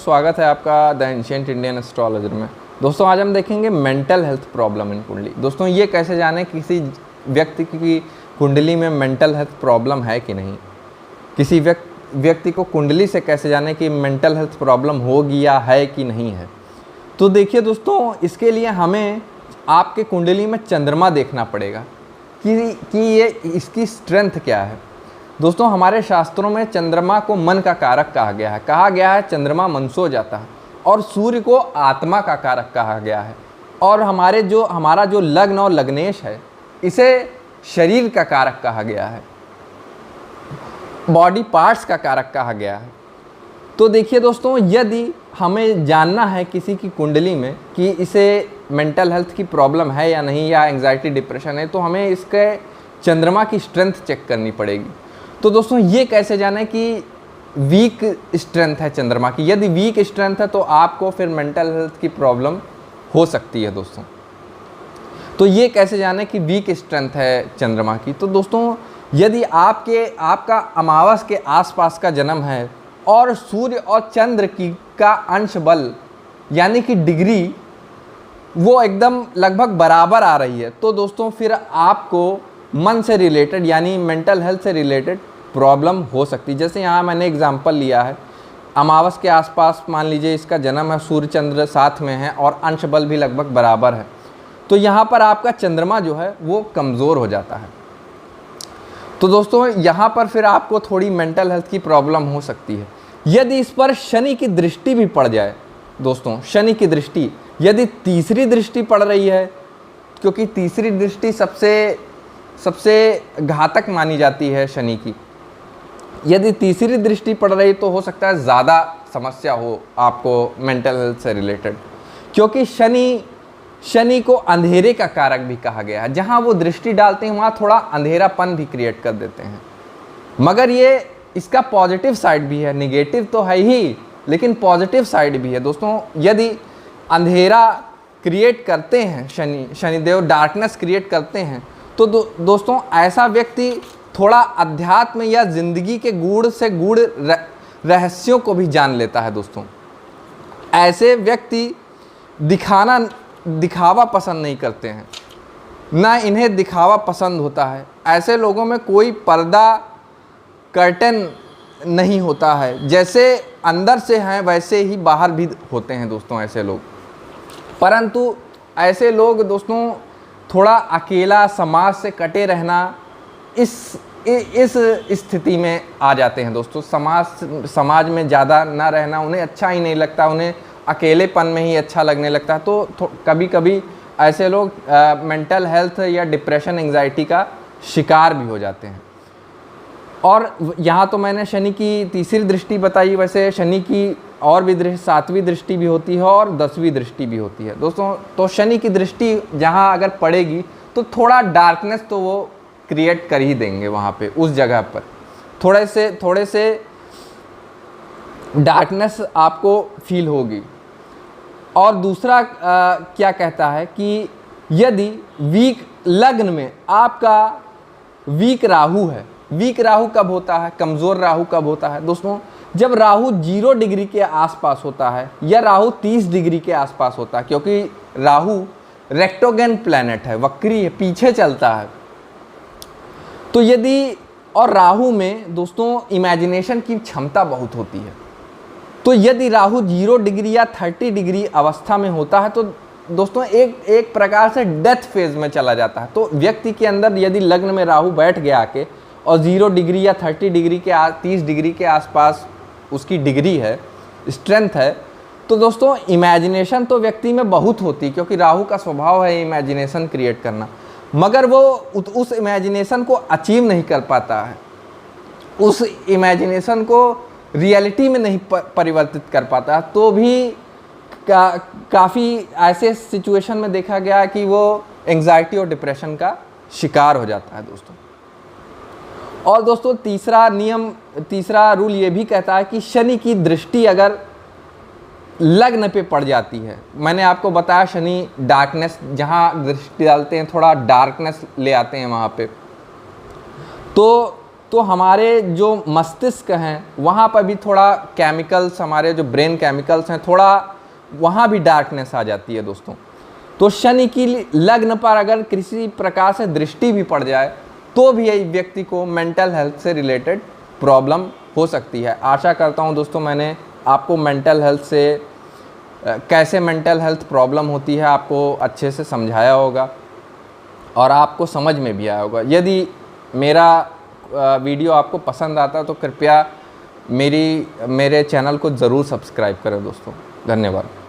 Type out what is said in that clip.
स्वागत है आपका द एंशिएंट इंडियन एस्ट्रोलॉजर में। दोस्तों आज हम देखेंगे मेंटल हेल्थ प्रॉब्लम इन कुंडली। दोस्तों ये कैसे जाने किसी व्यक्ति की कुंडली में मेंटल हेल्थ प्रॉब्लम है कि नहीं। किसी व्यक्ति को कुंडली से कैसे जाने कि मेंटल हेल्थ प्रॉब्लम होगी या है कि नहीं है। तो देखिए दोस्तों, इसके लिए हमें आपके कुंडली में चंद्रमा देखना पड़ेगा कि ये इसकी स्ट्रेंथ क्या है। दोस्तों हमारे शास्त्रों में चंद्रमा को मन का कारक कहा गया है चंद्रमा मन सो जाता है, और सूर्य को आत्मा का कारक कहा गया है, और हमारा जो लग्न और लग्नेश है इसे शरीर का कारक कहा गया है, बॉडी पार्ट्स का कारक कहा गया है। तो देखिए दोस्तों, यदि हमें जानना है किसी की कुंडली में कि इसे मेंटल हेल्थ की प्रॉब्लम है या नहीं, या एंजाइटी डिप्रेशन है, तो हमें इसके चंद्रमा की स्ट्रेंथ चेक करनी पड़ेगी। तो दोस्तों ये कैसे जाने कि वीक स्ट्रेंथ है चंद्रमा की। यदि वीक स्ट्रेंथ है तो आपको फिर मेंटल हेल्थ की प्रॉब्लम हो सकती है दोस्तों। तो ये कैसे जाने कि वीक स्ट्रेंथ है चंद्रमा की। तो दोस्तों यदि आपका अमावस के आसपास का जन्म है और सूर्य और चंद्र का अंश बल यानी कि डिग्री वो एकदम लगभग बराबर आ रही है, तो दोस्तों फिर आपको मन से रिलेटेड यानी मेंटल हेल्थ से रिलेटेड प्रॉब्लम हो सकती है। जैसे यहाँ मैंने एग्जांपल लिया है, अमावस के आसपास मान लीजिए इसका जन्म है, सूर्य चंद्र साथ में है और अंश बल भी लगभग बराबर है, तो यहाँ पर आपका चंद्रमा जो है वो कमज़ोर हो जाता है। तो दोस्तों यहाँ पर फिर आपको थोड़ी मेंटल हेल्थ की प्रॉब्लम हो सकती है। यदि इस पर शनि की दृष्टि भी पड़ जाए, दोस्तों शनि की दृष्टि यदि तीसरी दृष्टि पड़ रही है, क्योंकि तीसरी दृष्टि सबसे घातक मानी जाती है शनि की। यदि तीसरी दृष्टि पड़ रही तो हो सकता है ज़्यादा समस्या हो आपको मेंटल हेल्थ से रिलेटेड, क्योंकि शनि को अंधेरे का कारक भी कहा गया है। जहाँ वो दृष्टि डालते हैं वहाँ थोड़ा अंधेरापन भी क्रिएट कर देते हैं। मगर ये इसका पॉजिटिव साइड भी है, निगेटिव तो है ही लेकिन पॉजिटिव साइड भी है दोस्तों। यदि अंधेरा क्रिएट करते हैं शनिदेव, डार्कनेस क्रिएट करते हैं, तो दोस्तों ऐसा व्यक्ति थोड़ा अध्यात्म या जिंदगी के गूढ़ से गूढ़ रहस्यों को भी जान लेता है दोस्तों। ऐसे व्यक्ति दिखावा पसंद नहीं करते हैं, ना इन्हें दिखावा पसंद होता है। ऐसे लोगों में कोई पर्दा कर्टन नहीं होता है, जैसे अंदर से हैं वैसे ही बाहर भी होते हैं दोस्तों ऐसे लोग। परंतु ऐसे लोग दोस्तों थोड़ा अकेला, समाज से कटे रहना, इस स्थिति में आ जाते हैं दोस्तों। समाज में ज़्यादा ना रहना उन्हें अच्छा ही नहीं लगता, उन्हें अकेलेपन में ही अच्छा लगने लगता है। तो कभी कभी ऐसे लोग मेंटल हेल्थ या डिप्रेशन, एंजाइटी का शिकार भी हो जाते हैं। और यहाँ तो मैंने शनि की तीसरी दृष्टि बताई, वैसे शनि की और भी दृष्टि, 7वीं दृष्टि भी होती है और 10वीं दृष्टि भी होती है दोस्तों। तो शनि की दृष्टि जहाँ अगर पड़ेगी तो थोड़ा डार्कनेस तो वो क्रिएट कर ही देंगे वहाँ पे, उस जगह पर थोड़े से डार्कनेस आपको फील होगी। और दूसरा क्या कहता है कि यदि वीक लग्न में आपका वीक राहु है, वीक राहु कब होता है, कमज़ोर राहु कब होता है दोस्तों, जब राहु 0 डिग्री के आसपास होता है या राहु 30 डिग्री के आसपास होता है, क्योंकि राहु रेक्टोगेन प्लैनेट है, वक्री है, पीछे चलता है। तो और राहु में दोस्तों इमेजिनेशन की क्षमता बहुत होती है। तो यदि राहु 0 डिग्री या 30 डिग्री अवस्था में होता है तो दोस्तों एक प्रकार से डेथ फेज में चला जाता है। तो व्यक्ति के अंदर यदि लग्न में राहु बैठ गया आके और 0 डिग्री या 30 डिग्री के 30 डिग्री के आसपास उसकी डिग्री है, स्ट्रेंथ है, तो दोस्तों इमेजिनेशन तो व्यक्ति में बहुत होती, क्योंकि राहु का स्वभाव है इमेजिनेशन क्रिएट करना। मगर वो उस इमेजिनेशन को अचीव नहीं कर पाता है, उस इमेजिनेशन को रियलिटी में नहीं परिवर्तित कर पाता। तो भी काफ़ी ऐसे सिचुएशन में देखा गया कि वो एंजाइटी और डिप्रेशन का शिकार हो जाता है दोस्तों। और दोस्तों तीसरा रूल ये भी कहता है कि शनि की दृष्टि अगर लग्न पे पड़ जाती है, मैंने आपको बताया शनि डार्कनेस, जहाँ दृष्टि डालते हैं थोड़ा डार्कनेस ले आते हैं वहाँ पे, तो तो हमारे जो मस्तिष्क हैं वहाँ पर भी थोड़ा केमिकल्स, हमारे जो ब्रेन केमिकल्स हैं, थोड़ा वहाँ भी डार्कनेस आ जाती है दोस्तों। तो शनि की लग्न पर अगर किसी प्रकार से दृष्टि भी पड़ जाए तो भी यही व्यक्ति को मेंटल हेल्थ से रिलेटेड प्रॉब्लम हो सकती है। आशा करता हूँ दोस्तों मैंने आपको मेंटल हेल्थ से कैसे मेंटल हेल्थ प्रॉब्लम होती है आपको अच्छे से समझाया होगा और आपको समझ में भी आया होगा। यदि मेरा वीडियो आपको पसंद आता तो कृपया मेरे चैनल को ज़रूर सब्सक्राइब करें दोस्तों। धन्यवाद।